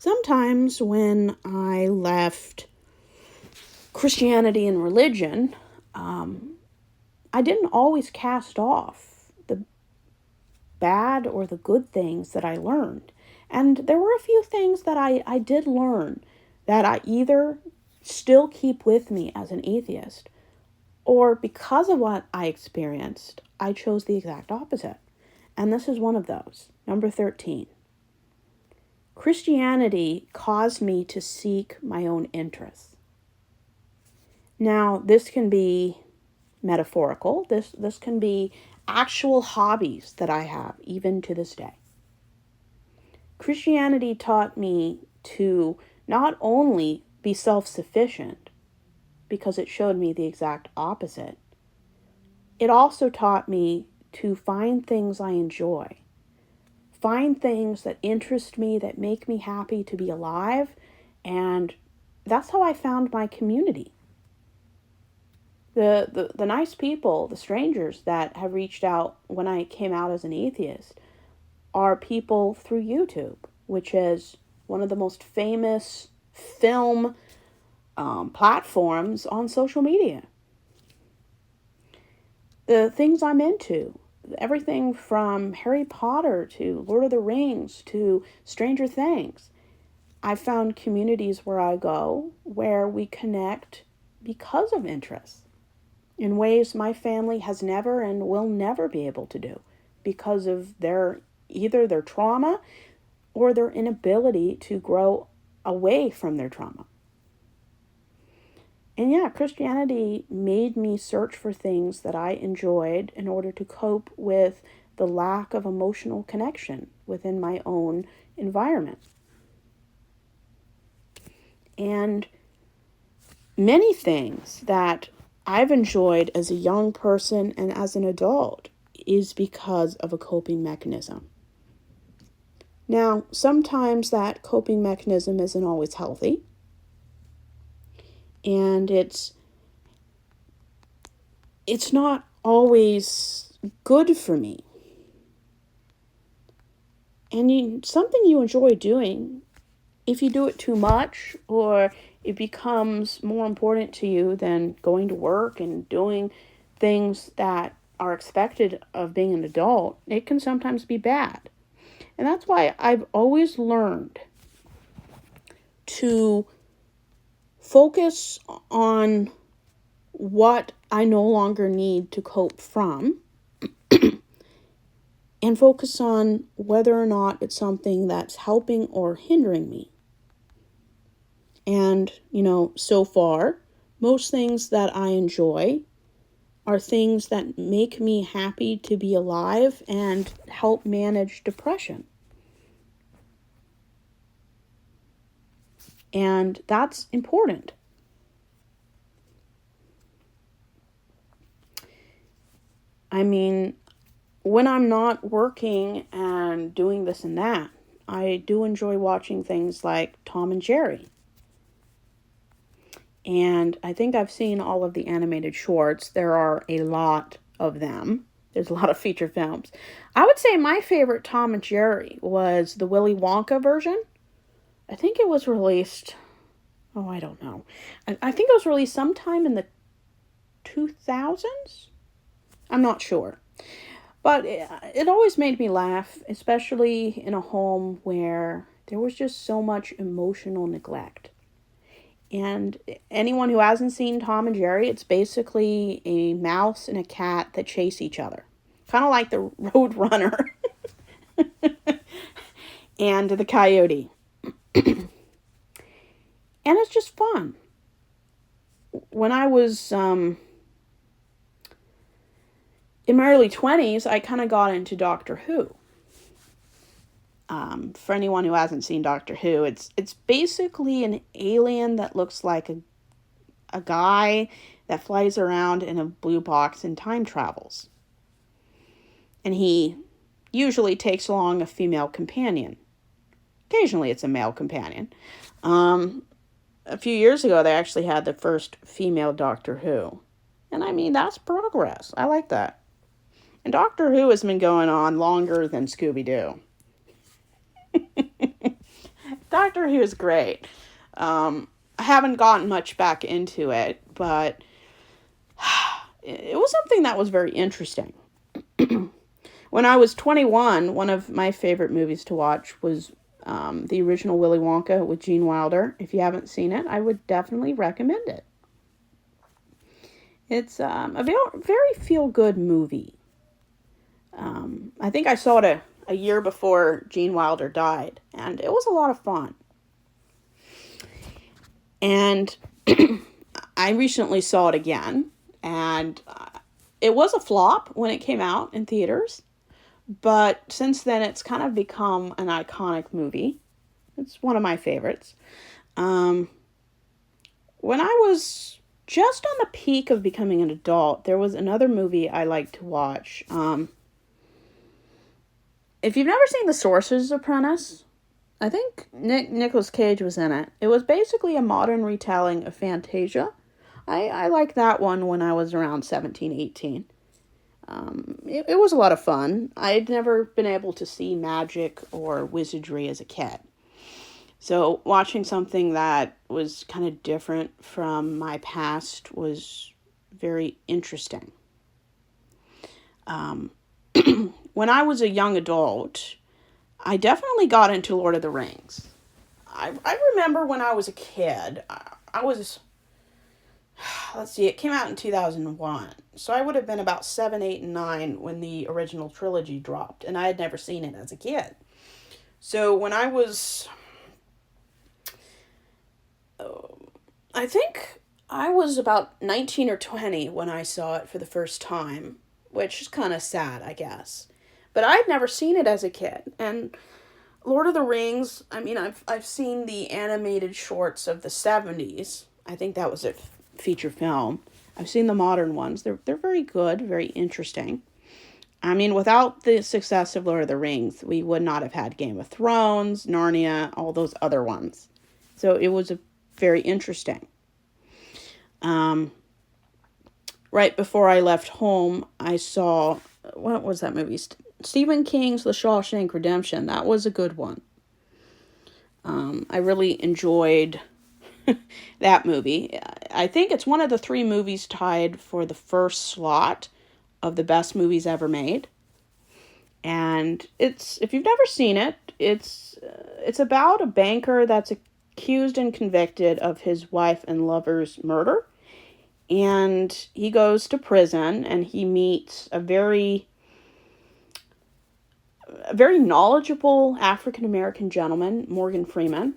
Sometimes when I left Christianity and religion, I didn't always cast off the bad or the good things that I learned. And there were a few things that I did learn that I either still keep with me as an atheist, or because of what I experienced, I chose the exact opposite. And this is one of those. Number 13. Christianity caused me to seek my own interests. Now, this can be metaphorical. This can be actual hobbies that I have, even to this day. Christianity taught me to not only be self-sufficient, because it showed me the exact opposite, it also taught me to find things I enjoy. Find things that interest me, that make me happy to be alive, and that's how I found my community. The nice people, the strangers that have reached out when I came out as an atheist, are people through YouTube, which is one of the most famous film platforms on social media. The things I'm into, everything from Harry Potter to Lord of the Rings to Stranger Things. I found communities where I go where we connect because of interests in ways my family has never and will never be able to do because of either their trauma or their inability to grow away from their trauma. And yeah, Christianity made me search for things that I enjoyed in order to cope with the lack of emotional connection within my own environment. And many things that I've enjoyed as a young person and as an adult is because of a coping mechanism. Now, sometimes that coping mechanism isn't always healthy. And it's not always good for me. And something you enjoy doing, if you do it too much or it becomes more important to you than going to work and doing things that are expected of being an adult, it can sometimes be bad. And that's why I've always learned to focus on what I no longer need to cope from and focus on whether or not it's something that's helping or hindering me. And, so far, most things that I enjoy are things that make me happy to be alive and help manage depression. And that's important. I mean, when I'm not working and doing this and that, I do enjoy watching things like Tom and Jerry. And I think I've seen all of the animated shorts. There are a lot of them. There's a lot of feature films. I would say my favorite Tom and Jerry was the Willy Wonka version. I think it was released, I don't know. I think it was released sometime in the 2000s. I'm not sure. But it always made me laugh, especially in a home where there was just so much emotional neglect. And anyone who hasn't seen Tom and Jerry, it's basically a mouse and a cat that chase each other. Kind of like the Road Runner and the Coyote. And it's just fun. When I was in my early 20s, I kind of got into Doctor Who. For anyone who hasn't seen Doctor Who, it's basically an alien that looks like a guy that flies around in a blue box and time travels. And he usually takes along a female companion. Occasionally it's a male companion. A few years ago, they actually had the first female Doctor Who. And I mean, that's progress. I like that. And Doctor Who has been going on longer than Scooby-Doo. Doctor Who is great. I haven't gotten much back into it, but it was something that was very interesting. When I was 21, one of my favorite movies to watch was the original Willy Wonka with Gene Wilder. If you haven't seen it, I would definitely recommend it. It's a very feel-good movie. I think I saw it a year before Gene Wilder died, and it was a lot of fun. And I recently saw it again, and it was a flop when it came out in theaters, but since then it's kind of become an iconic movie. It's one of my favorites. When I was just on the peak of becoming an adult, there was another movie I liked to watch. If you've never seen The Sorcerer's Apprentice, I think Nicolas Cage was in it. It was basically a modern retelling of Fantasia. I liked that one when I was around 17, 18. It was a lot of fun. I'd never been able to see magic or wizardry as a kid. So watching something that was kind of different from my past was very interesting. When I was a young adult, I definitely got into Lord of the Rings. I remember when I was a kid, let's see, it came out in 2001. So I would have been about 7, 8, and 9 when the original trilogy dropped, and I had never seen it as a kid. So when I was, I think I was about 19 or 20 when I saw it for the first time, which is kind of sad, I guess. But I'd never seen it as a kid, and Lord of the Rings, I mean, I've seen the animated shorts of the 70s. I think that was a feature film. I've seen the modern ones. They're very good, very interesting. I mean, without the success of Lord of the Rings, we would not have had Game of Thrones, Narnia, all those other ones. So it was very interesting. Right before I left home, I saw, what was that movie? Stephen King's The Shawshank Redemption. That was a good one. I really enjoyed that movie. I think it's one of the 3 movies tied for the first slot of the best movies ever made. And if you've never seen it, it's about a banker that's accused and convicted of his wife and lover's murder. And he goes to prison and he meets a very knowledgeable African-American gentleman, Morgan Freeman.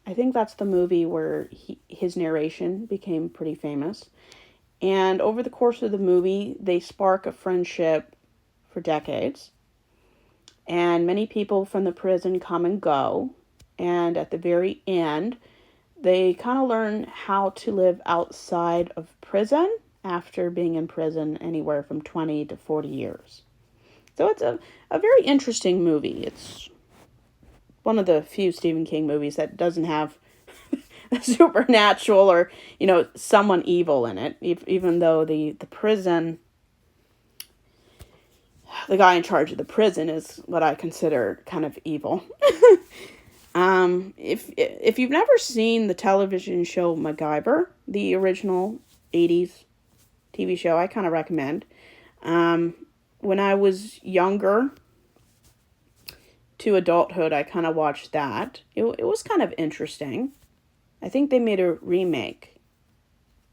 I think that's the movie where his narration became pretty famous. And over the course of the movie, they spark a friendship for decades. And many people from the prison come and go. And at the very end, they kind of learn how to live outside of prison after being in prison anywhere from 20 to 40 years. So it's a very interesting movie. It's one of the few Stephen King movies that doesn't have supernatural or, someone evil in it, even though the prison, the guy in charge of the prison is what I consider kind of evil. If you've never seen the television show MacGyver, the original 80s TV show, I kind of recommend. When I was younger to adulthood, I kind of watched that. It was kind of interesting. I think they made a remake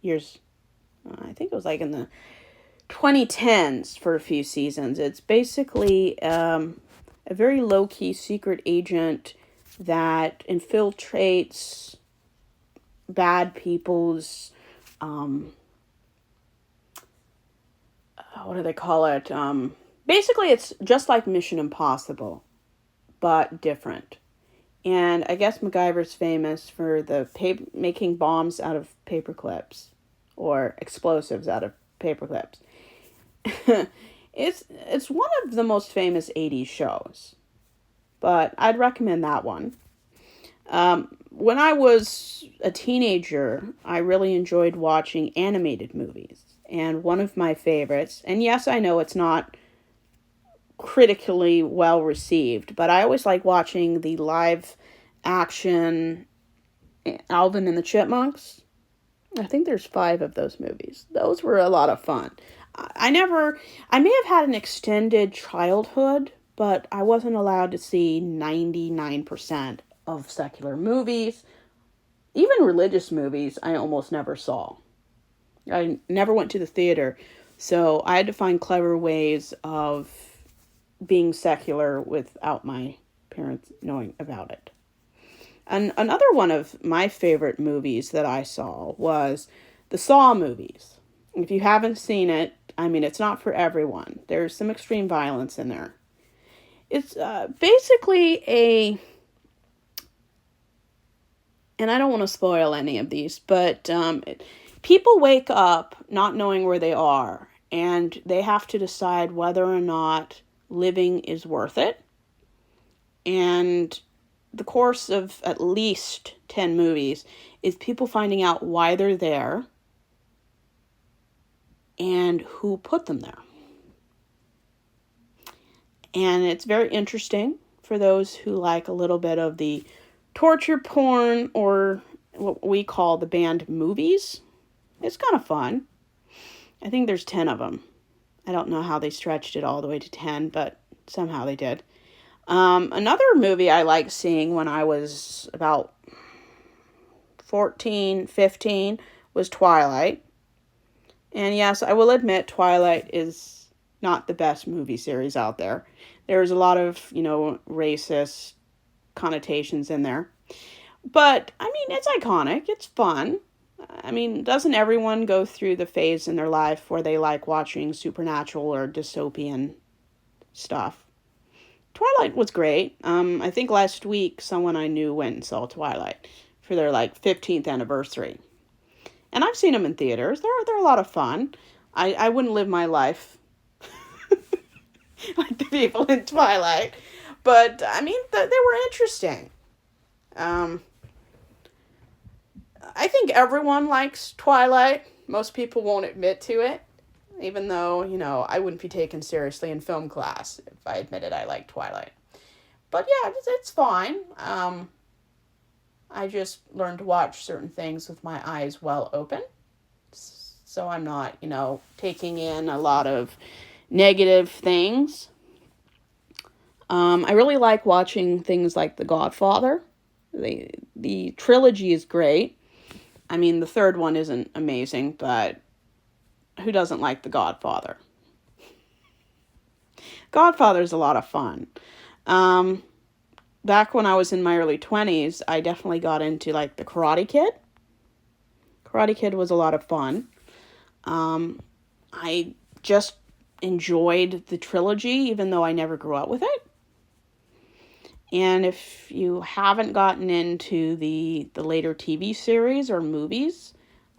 I think it was like in the 2010s for a few seasons. It's basically a very low-key secret agent that infiltrates bad people's, what do they call it? Basically, it's just like Mission Impossible, but different. And I guess MacGyver's famous for making bombs out of paper clips, or explosives out of paper clips. It's one of the most famous 80s shows, but I'd recommend that one. When I was a teenager, I really enjoyed watching animated movies. And one of my favorites, and yes, I know it's not critically well received, but I always like watching the live action, Alvin and the Chipmunks. I think there's 5 of those movies. Those were a lot of fun. I may have had an extended childhood, but I wasn't allowed to see 99% of secular movies. Even religious movies, I almost never saw. I never went to the theater, so I had to find clever ways of being secular without my parents knowing about it. And another one of my favorite movies that I saw was the Saw movies. If you haven't seen it, I mean, it's not for everyone. There's some extreme violence in there. It's basically and I don't want to spoil any of these, but people wake up not knowing where they are, and they have to decide whether or not living is worth it. And the course of at least 10 movies is people finding out why they're there and who put them there. And it's very interesting for those who like a little bit of the torture porn, or what we call the banned movies. It's kind of fun. I think there's 10 of them. I don't know how they stretched it all the way to 10, but somehow they did. Another movie I liked seeing when I was about 14, 15 was Twilight. And yes, I will admit Twilight is not the best movie series out there. There's a lot of, racist connotations in there. But, I mean, it's iconic. It's fun. I mean, doesn't everyone go through the phase in their life where they like watching supernatural or dystopian stuff? Twilight was great. I think last week someone I knew went and saw Twilight for their 15th anniversary. And I've seen them in theaters. They're a lot of fun. I wouldn't live my life like the people in Twilight. But, I mean, they were interesting. I think everyone likes Twilight. Most people won't admit to it. Even though, I wouldn't be taken seriously in film class if I admitted I like Twilight. But yeah, it's fine. I just learned to watch certain things with my eyes well open. So I'm not, taking in a lot of negative things. I really like watching things like The Godfather. The trilogy is great. I mean, the third one isn't amazing, but who doesn't like The Godfather? Godfather's a lot of fun. Back when I was in my early 20s, I definitely got into The Karate Kid. Karate Kid was a lot of fun. I just enjoyed the trilogy, even though I never grew up with it. And if you haven't gotten into the later TV series or movies,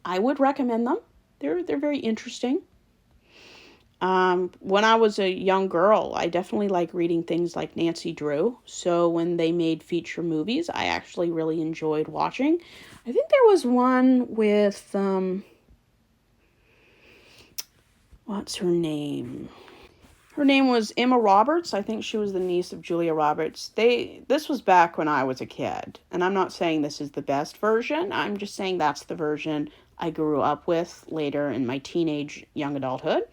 I would recommend them. They're very interesting. When I was a young girl, I definitely like reading things like Nancy Drew. So when they made feature movies, I actually really enjoyed watching. I think there was one with, what's her name? Her name was Emma Roberts. I think she was the niece of Julia Roberts. This was back when I was a kid. And I'm not saying this is the best version. I'm just saying that's the version I grew up with later in my teenage, young adulthood.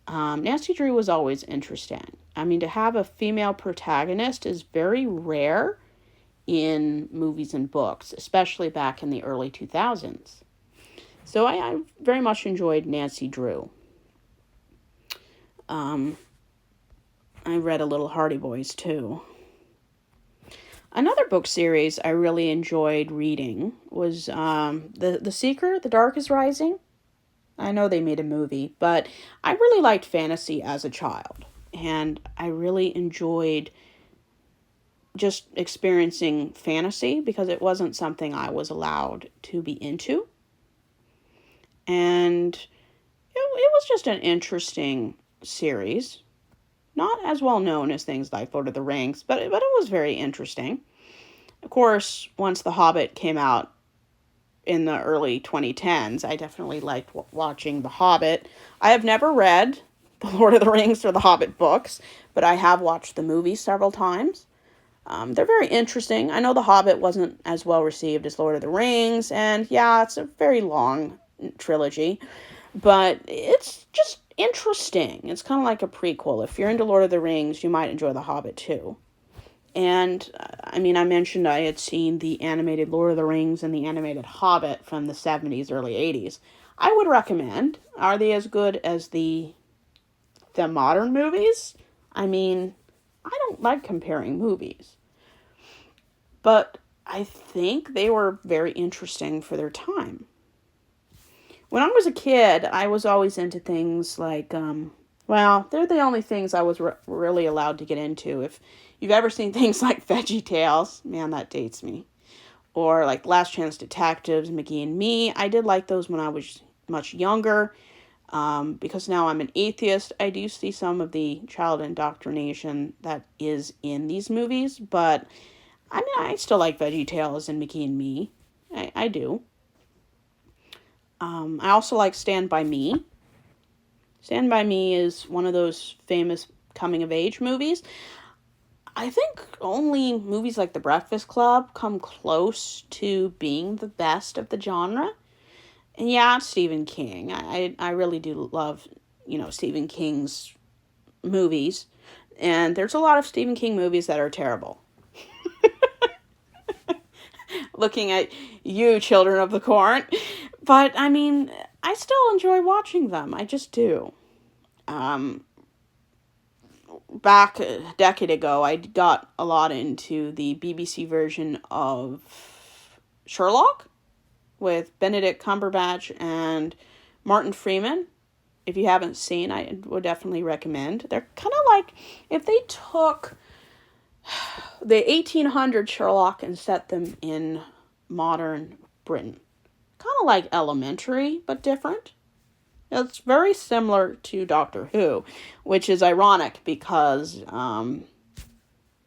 Nancy Drew was always interesting. I mean, to have a female protagonist is very rare in movies and books, especially back in the early 2000s. So I very much enjoyed Nancy Drew. I read a little Hardy Boys too. Another book series I really enjoyed reading was The Seeker, The Dark is Rising. I know they made a movie, but I really liked fantasy as a child. And I really enjoyed just experiencing fantasy because it wasn't something I was allowed to be into. And it was just an interesting series. Not as well known as things like Lord of the Rings, but it was very interesting. Of course, once The Hobbit came out in the early 2010s, I definitely liked watching The Hobbit. I have never read The Lord of the Rings or The Hobbit books, but I have watched the movie several times. They're very interesting. I know The Hobbit wasn't as well received as Lord of the Rings, and yeah, it's a very long trilogy, but it's just interesting. It's kind of like a prequel. If you're into Lord of the Rings, you might enjoy The Hobbit too. And, I mean, I mentioned I had seen the animated Lord of the Rings and the animated Hobbit from the 70s, early 80s. I would recommend. Are they as good as the modern movies? I mean, I don't like comparing movies. But I think they were very interesting for their time. When I was a kid, I was always into things like, well, they're the only things I was really allowed to get into. If you've ever seen things like Veggie Tales, man, that dates me. Or like Last Chance Detectives, McGee and Me. I did like those when I was much younger. Because now I'm an atheist, I do see some of the child indoctrination that is in these movies. But, I mean, I still like Veggie Tales and McGee and Me. I do. I also like Stand By Me. Stand By Me is one of those famous coming-of-age movies. I think only movies like The Breakfast Club come close to being the best of the genre. And yeah, Stephen King. I really do love, Stephen King's movies. And there's a lot of Stephen King movies that are terrible. Looking at you, Children of the Corn. But, I mean, I still enjoy watching them. I just do. Back a decade ago, I got a lot into the BBC version of Sherlock with Benedict Cumberbatch and Martin Freeman. If you haven't seen, I would definitely recommend. They're kind of like if they took the 1800 Sherlock and set them in modern Britain. Kind of like Elementary, but different. It's very similar to Doctor Who, which is ironic because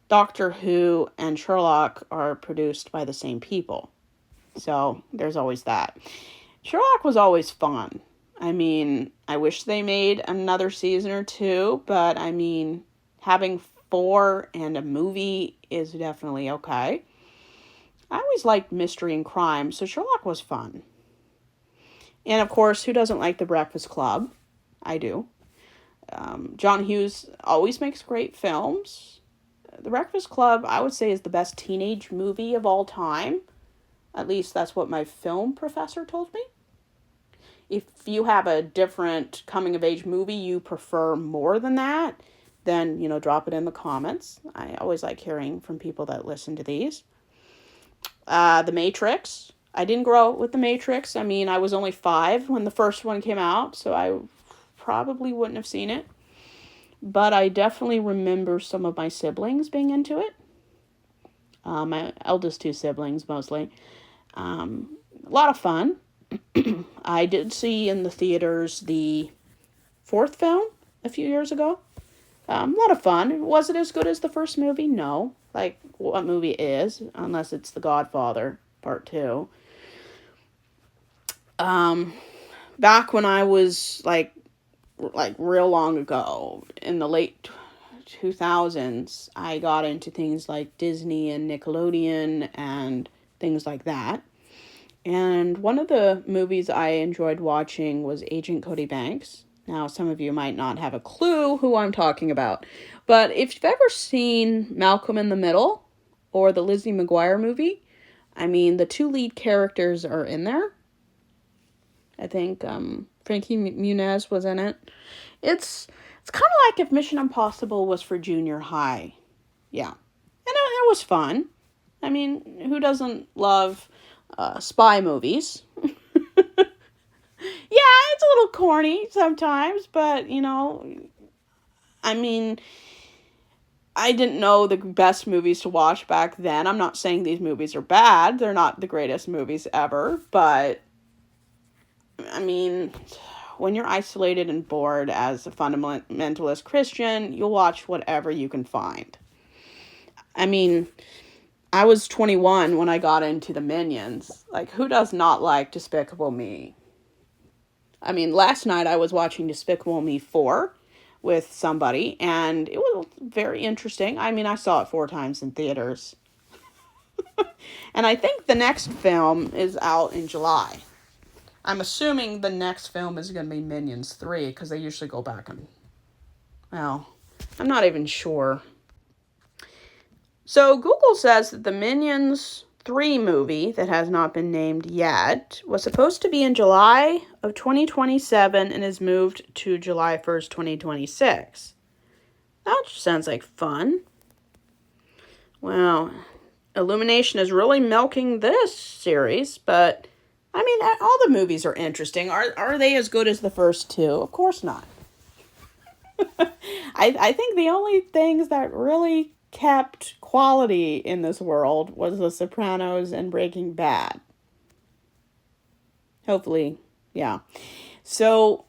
Doctor Who and Sherlock are produced by the same people. So there's always that. Sherlock was always fun. I mean, I wish they made another season or two, but I mean, having 4 and a movie is definitely okay. I always liked mystery and crime, so Sherlock was fun. And of course, who doesn't like The Breakfast Club? I do. John Hughes always makes great films. The Breakfast Club, I would say, is the best teenage movie of all time. At least that's what my film professor told me. If you have a different coming-of-age movie you prefer more than that, then, drop it in the comments. I always like hearing from people that listen to these. The Matrix. I didn't grow up with The Matrix. I mean, I was only 5 when the first one came out, so I probably wouldn't have seen it. But I definitely remember some of my siblings being into it. My eldest 2 siblings, mostly. A lot of fun. I did see in the theaters the 4th film a few years ago. A lot of fun. Was it as good as the first movie? No. Like, what movie is, unless it's The Godfather Part 2. Back when I was, like real long ago, in the late 2000s, I got into things like Disney and Nickelodeon and things like that. And one of the movies I enjoyed watching was Agent Cody Banks. Now, some of you might not have a clue who I'm talking about. But if you've ever seen Malcolm in the Middle or the Lizzie McGuire movie, I mean, the 2 lead characters are in there. I think Frankie Muniz was in it. It's kind of like if Mission Impossible was for junior high. Yeah. And it was fun. I mean, who doesn't love spy movies? Yeah, it's a little corny sometimes, but, I mean, I didn't know the best movies to watch back then. I'm not saying these movies are bad. They're not the greatest movies ever, but, I mean, when you're isolated and bored as a fundamentalist Christian, you'll watch whatever you can find. I mean, I was 21 when I got into the Minions. Like, who does not like Despicable Me? I mean, last night I was watching Despicable Me 4 with somebody, and it was very interesting. I mean, I saw it 4 times in theaters. And I think the next film is out in July. I'm assuming the next film is going to be Minions 3, because they usually go back and, well, I'm not even sure. So Google says that the Minions 3 movie, that has not been named yet, was supposed to be in July of 2027 and is moved to July 1st, 2026. That sounds like fun. Well, Illumination is really milking this series, but I mean, all the movies are interesting. Are they as good as the first 2? Of course not. I think the only things that really kept quality in this world was The Sopranos and Breaking Bad. Hopefully, yeah. So,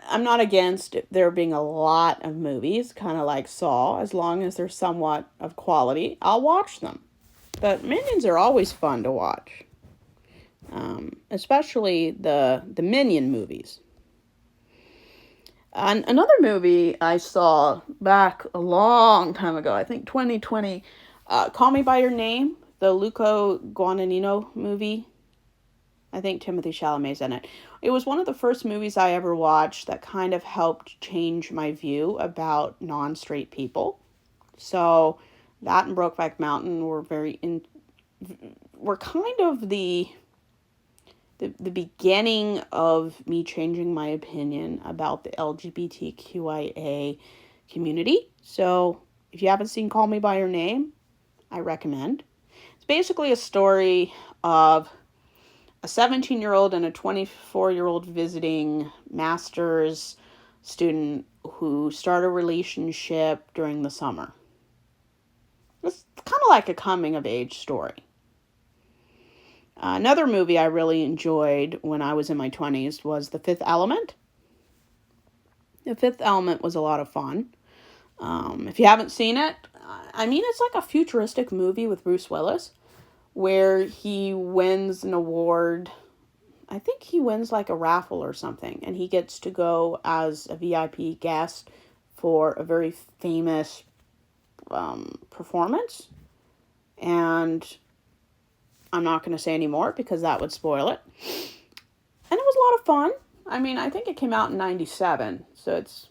I'm not against there being a lot of movies, kind of like Saw, as long as they're somewhat of quality. I'll watch them. But Minions are always fun to watch. Especially the Minion movies. Another movie I saw back a long time ago, I think 2020, Call Me By Your Name, the Luca Guadagnino movie. I think Timothée Chalamet's in it. It was one of the first movies I ever watched that kind of helped change my view about non-straight people. So that and Brokeback Mountain were were kind of the beginning of me changing my opinion about the LGBTQIA community. So if you haven't seen Call Me By Your Name, I recommend. It's basically a story of a 17-year-old and a 24-year-old visiting master's student who start a relationship during the summer. It's kind of like a coming-of-age story. Another movie I really enjoyed when I was in my 20s was The Fifth Element. The Fifth Element was a lot of fun. If you haven't seen it, I mean, it's like a futuristic movie with Bruce Willis where he wins an award. I think he wins like a raffle or something, and he gets to go as a VIP guest for a very famous performance. And I'm not going to say any more because that would spoil it. And it was a lot of fun. I mean, I think it came out in 97, so it's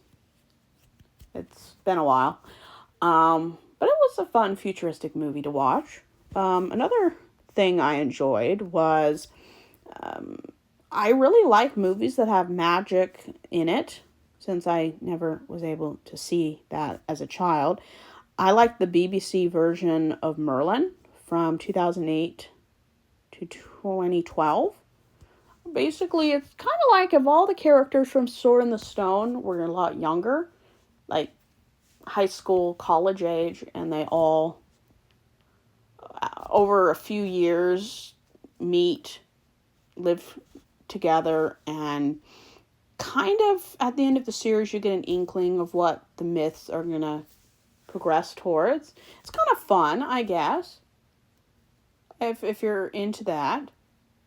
been a while. But it was a fun futuristic movie to watch. Another thing I enjoyed was I really like movies that have magic in it, since I never was able to see that as a child. I like the BBC version of Merlin from 2008 to 2012. Basically, it's kind of like if all the characters from Sword in the Stone were a lot younger, like high school, college age, and they all, over a few years, meet, live together, and kind of at the end of the series, you get an inkling of what the myths are going to progress towards. It's kind of fun, I guess. If you're into that.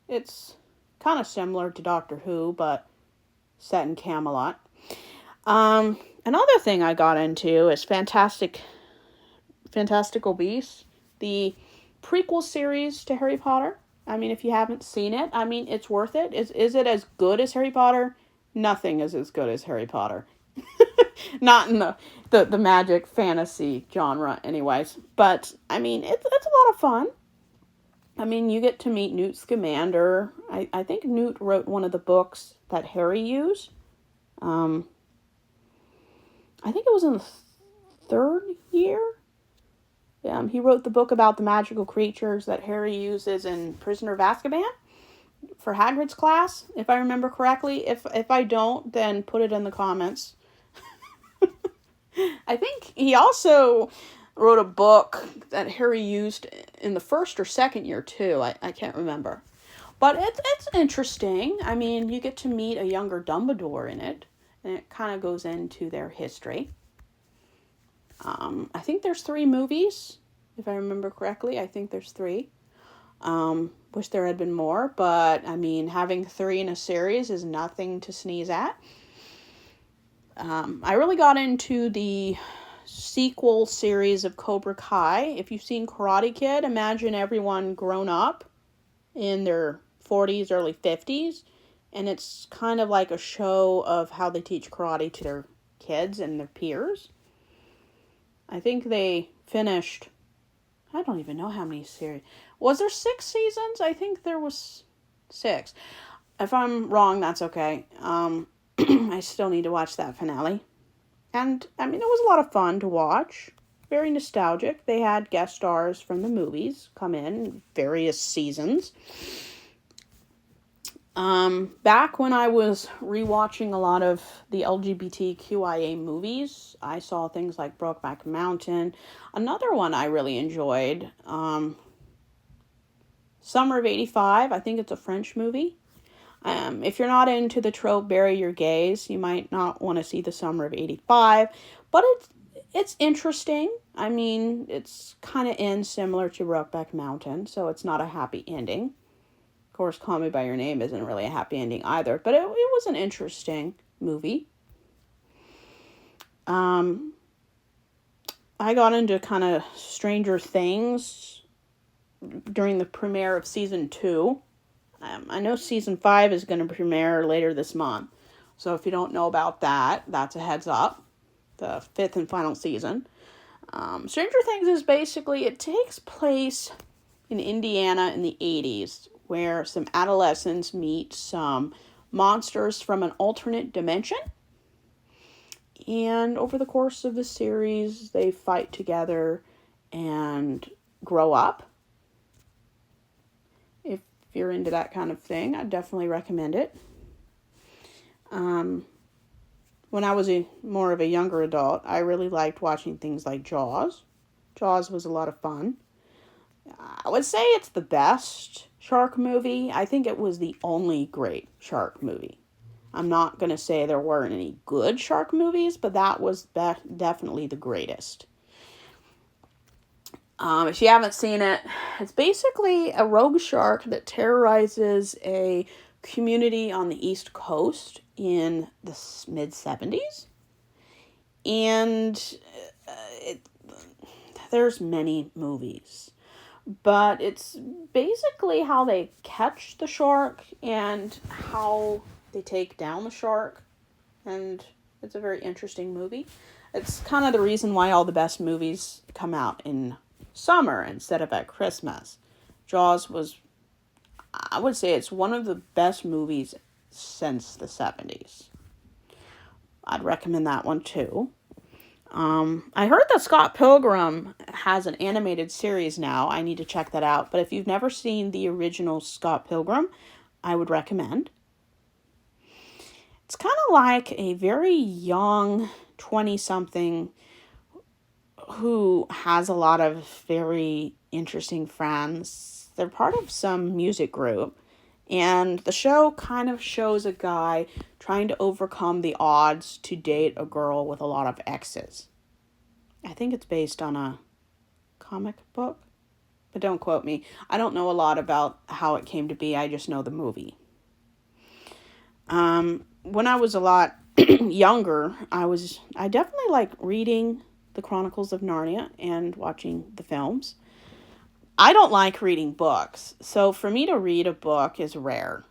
It's kind of similar to Doctor Who, but set in Camelot. Another thing I got into is Fantastical Beasts, the prequel series to Harry Potter. I mean, if you haven't seen it, I mean, it's worth it. Is it as good as Harry Potter? Nothing is as good as Harry Potter. Not in the magic fantasy genre anyways. But, I mean, it's a lot of fun. I mean, you get to meet Newt Scamander. I think Newt wrote one of the books that Harry used. I think it was in the 3rd year. He wrote the book about the magical creatures that Harry uses in Prisoner of Azkaban for Hagrid's class, if I remember correctly. If I don't, then put it in the comments. I think he also wrote a book that Harry used in the 1st or 2nd year too. I can't remember. But it's interesting. I mean, you get to meet a younger Dumbledore in it, and it kind of goes into their history. I think there's 3 movies, if I remember correctly. I think there's 3. Wish there had been more, but I mean, having 3 in a series is nothing to sneeze at. I really got into the sequel series of Cobra Kai. If you've seen Karate Kid, imagine everyone grown up in their 40s, early 50s. And it's kind of like a show of how they teach karate to their kids and their peers. I think they finished, I don't even know how many series. Was there 6 seasons? I think there was 6. If I'm wrong, that's okay. I still need to watch that finale. And, I mean, it was a lot of fun to watch. Very nostalgic. They had guest stars from the movies come in various seasons. Back when I was rewatching a lot of the LGBTQIA movies, I saw things like Brokeback Mountain. Another one I really enjoyed, Summer of '85. I think it's a French movie. If you're not into the trope bury your gays, you might not want to see the Summer of '85, but it's interesting. I mean, it's kind of ends similar to Brokeback Mountain, so it's not a happy ending. Of course, Call Me By Your Name isn't really a happy ending either, but it was an interesting movie. I got into kind of Stranger Things during the premiere of season 2. I know season 5 is going to premiere later this month. So if you don't know about that, that's a heads up. The 5th and final season. Stranger Things is basically, it takes place in Indiana in the 80s, where some adolescents meet some monsters from an alternate dimension. And over the course of the series, they fight together and grow up. If you're into that kind of thing, I definitely recommend it. When I was more of a younger adult, I really liked watching things like Jaws. Jaws was a lot of fun. I would say it's the best shark movie. I think it was the only great shark movie. I'm not going to say there weren't any good shark movies, but that was definitely the greatest. If you haven't seen it, it's basically a rogue shark that terrorizes a community on the East Coast in the mid-70s. And there's many movies. But it's basically how they catch the shark and how they take down the shark. And it's a very interesting movie. It's kind of the reason why all the best movies come out in summer instead of at Christmas. Jaws was, I would say it's one of the best movies since the 70s. I'd recommend that one too. I heard that Scott Pilgrim has an animated series now. I need to check that out. But if you've never seen the original Scott Pilgrim, I would recommend. It's kind of like a very young 20-something who has a lot of very interesting friends. They're part of some music group. And the show kind of shows a guy trying to overcome the odds to date a girl with a lot of exes. I think it's based on a comic book, but don't quote me. I don't know a lot about how it came to be. I just know the movie. When I was a lot younger, I definitely like reading the Chronicles of Narnia and watching the films. I don't like reading books, so for me to read a book is rare.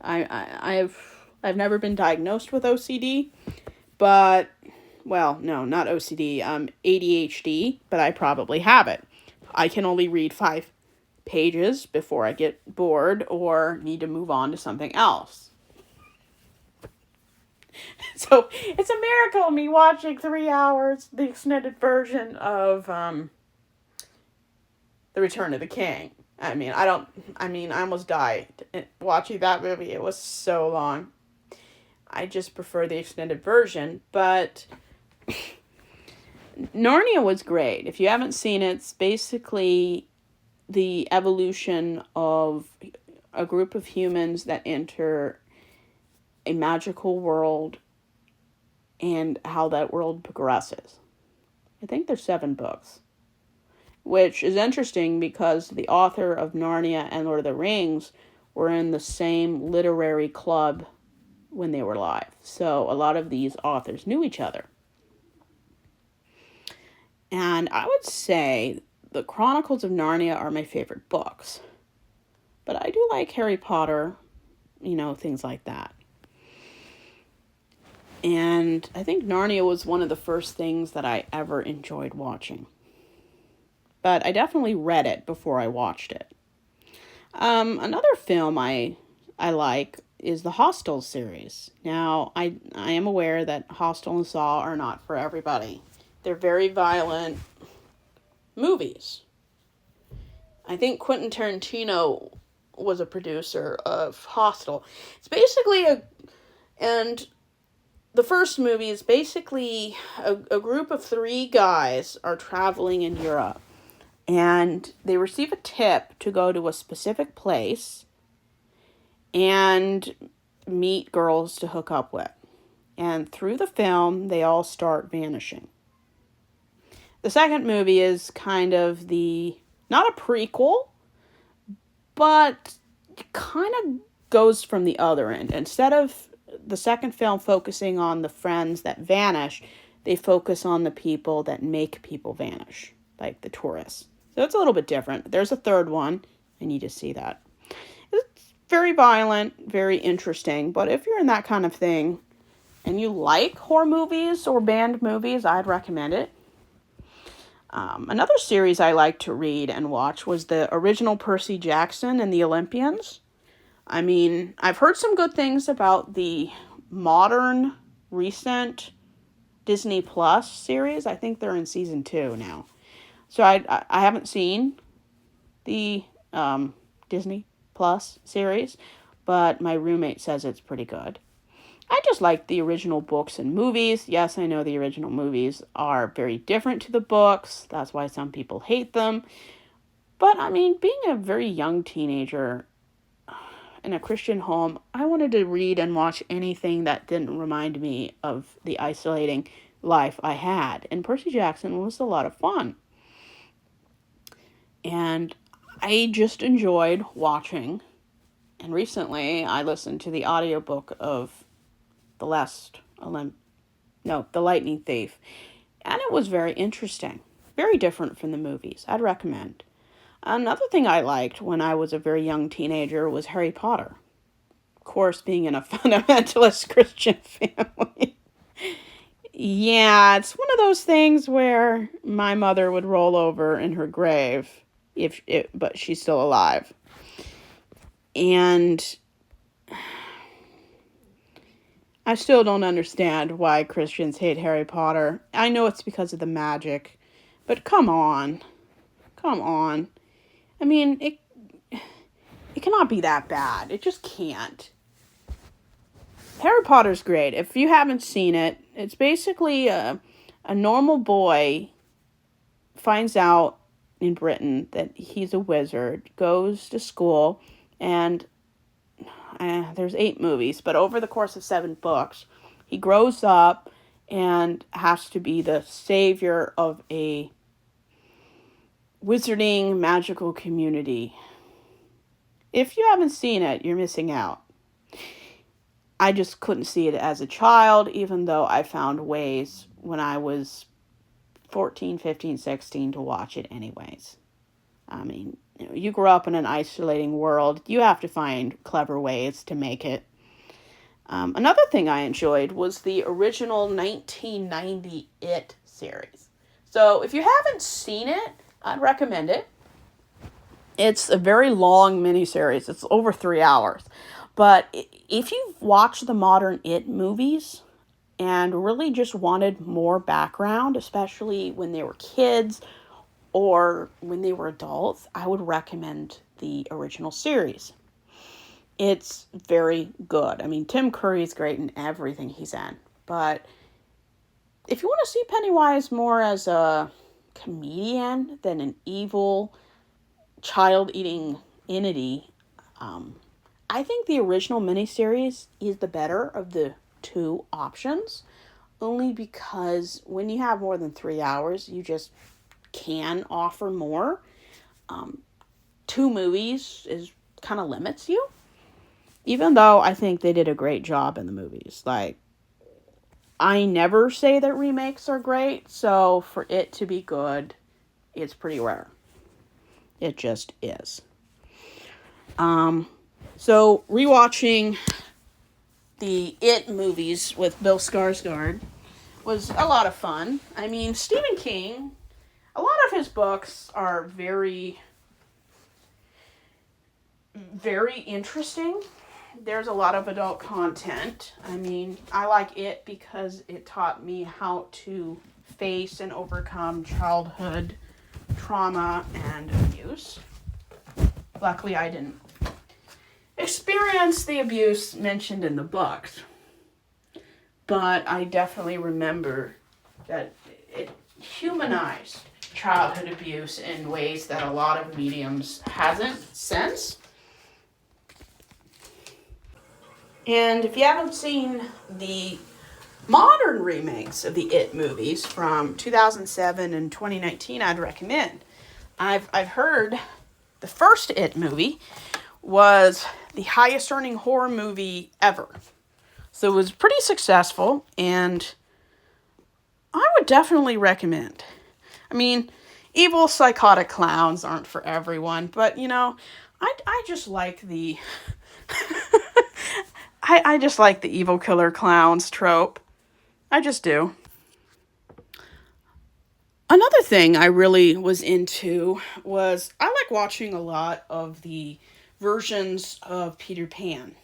I've never been diagnosed with OCD, but, well, no, not OCD, ADHD, but I probably have it. I can only read 5 pages before I get bored or need to move on to something else. So, it's a miracle me watching 3 hours, the extended version of, The Return of the King. I almost died watching that movie. It was so long. I just prefer the extended version, but Narnia was great. If you haven't seen it, it's basically the evolution of a group of humans that enter a magical world and how that world progresses. I think there's 7 books. Which is interesting because the author of Narnia and Lord of the Rings were in the same literary club when they were alive. So a lot of these authors knew each other. And I would say the Chronicles of Narnia are my favorite books. But I do like Harry Potter, things like that. And I think Narnia was one of the first things that I ever enjoyed watching. But I definitely read it before I watched it. Another film I like is the Hostel series. Now, I am aware that Hostel and Saw are not for everybody. They're very violent movies. I think Quentin Tarantino was a producer of Hostel. It's basically and the first movie is basically a group of 3 guys are traveling in Europe. And they receive a tip to go to a specific place and meet girls to hook up with. And through the film, they all start vanishing. The second movie is kind of not a prequel, but it kind of goes from the other end. Instead of the second film focusing on the friends that vanish, they focus on the people that make people vanish, like the tourists. So it's a little bit different. There's a third one. I need to see that. It's very violent, very interesting. But if you're in that kind of thing and you like horror movies or band movies, I'd recommend it. Another series I liked to read and watch was the original Percy Jackson and the Olympians. I mean, I've heard some good things about the modern, recent Disney Plus series. I think they're in season 2 now. So I haven't seen the Disney Plus series, but my roommate says it's pretty good. I just like the original books and movies. Yes, I know the original movies are very different to the books. That's why some people hate them. But, I mean, being a very young teenager in a Christian home, I wanted to read and watch anything that didn't remind me of the isolating life I had. And Percy Jackson was a lot of fun. And I just enjoyed watching. And recently, I listened to the audiobook of The Lightning Thief. And it was very interesting. Very different from the movies. I'd recommend. Another thing I liked when I was a very young teenager was Harry Potter. Of course, being in a fundamentalist Christian family. Yeah, it's one of those things where my mother would roll over in her grave, but she's still alive. And I still don't understand why Christians hate Harry Potter. I know it's because of the magic, but come on. I mean, it cannot be that bad. It just can't. Harry Potter's great. If you haven't seen it, it's basically a normal boy finds out in Britain that he's a wizard, goes to school, and there's 8 movies, but over the course of 7 books, he grows up and has to be the savior of a wizarding magical community. If you haven't seen it, you're missing out. I just couldn't see it as a child, even though I found ways when I was 14, 15, 16 to watch it anyways. I mean, you grow up in an isolating world. You have to find clever ways to make it. Another thing I enjoyed was the original 1990 It series. So if you haven't seen it, I'd recommend it. It's a very long miniseries. It's over 3 hours. But if you've watched the modern It movies and really just wanted more background, especially when they were kids or when they were adults, I would recommend the original series. It's very good. I mean, Tim Curry's great in everything he's in. But if you want to see Pennywise more as a comedian than an evil, child-eating entity, I think the original miniseries is the better of the 2 options, only because when you have more than 3 hours, you just can offer more. 2 movies kind of limits you. Even though I think they did a great job in the movies. Like, I never say that remakes are great, so for it to be good, it's pretty rare. It just is. So rewatching the It movies with Bill Skarsgård was a lot of fun. I mean, Stephen King, a lot of his books are very, very interesting. There's a lot of adult content. I mean, I like It because it taught me how to face and overcome childhood trauma and abuse. Luckily, I didn't experience the abuse mentioned in the books, but I definitely remember that it humanized childhood abuse in ways that a lot of mediums hasn't since. And if you haven't seen the modern remakes of the It movies from 2007 and 2019, I'd recommend. I've heard the first It movie was the highest earning horror movie ever. So it was pretty successful, and I would definitely recommend. I mean, evil psychotic clowns aren't for everyone, but you know, I just like the I just like the evil killer clowns trope. I just do. Another thing I really was into was I like watching a lot of the versions of Peter Pan.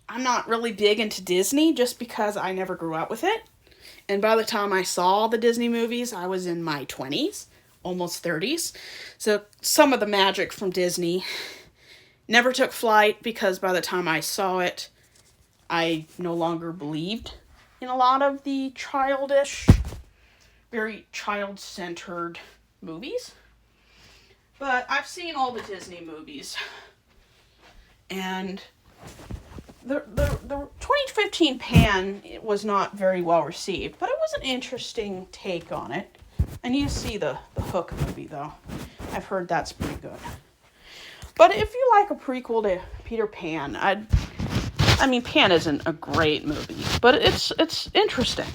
I'm not really big into Disney just because I never grew up with it. And by the time I saw the Disney movies, I was in my 20s, almost 30s. So some of the magic from Disney never took flight because by the time I saw it, I no longer believed in a lot of the childish, very child-centered movies. But I've seen all the Disney movies. And the 2015 Pan was not very well received, but it was an interesting take on it. I need to see the Hook movie, though. I've heard that's pretty good. But if you like a prequel to Peter Pan, I mean, Pan isn't a great movie, but it's interesting.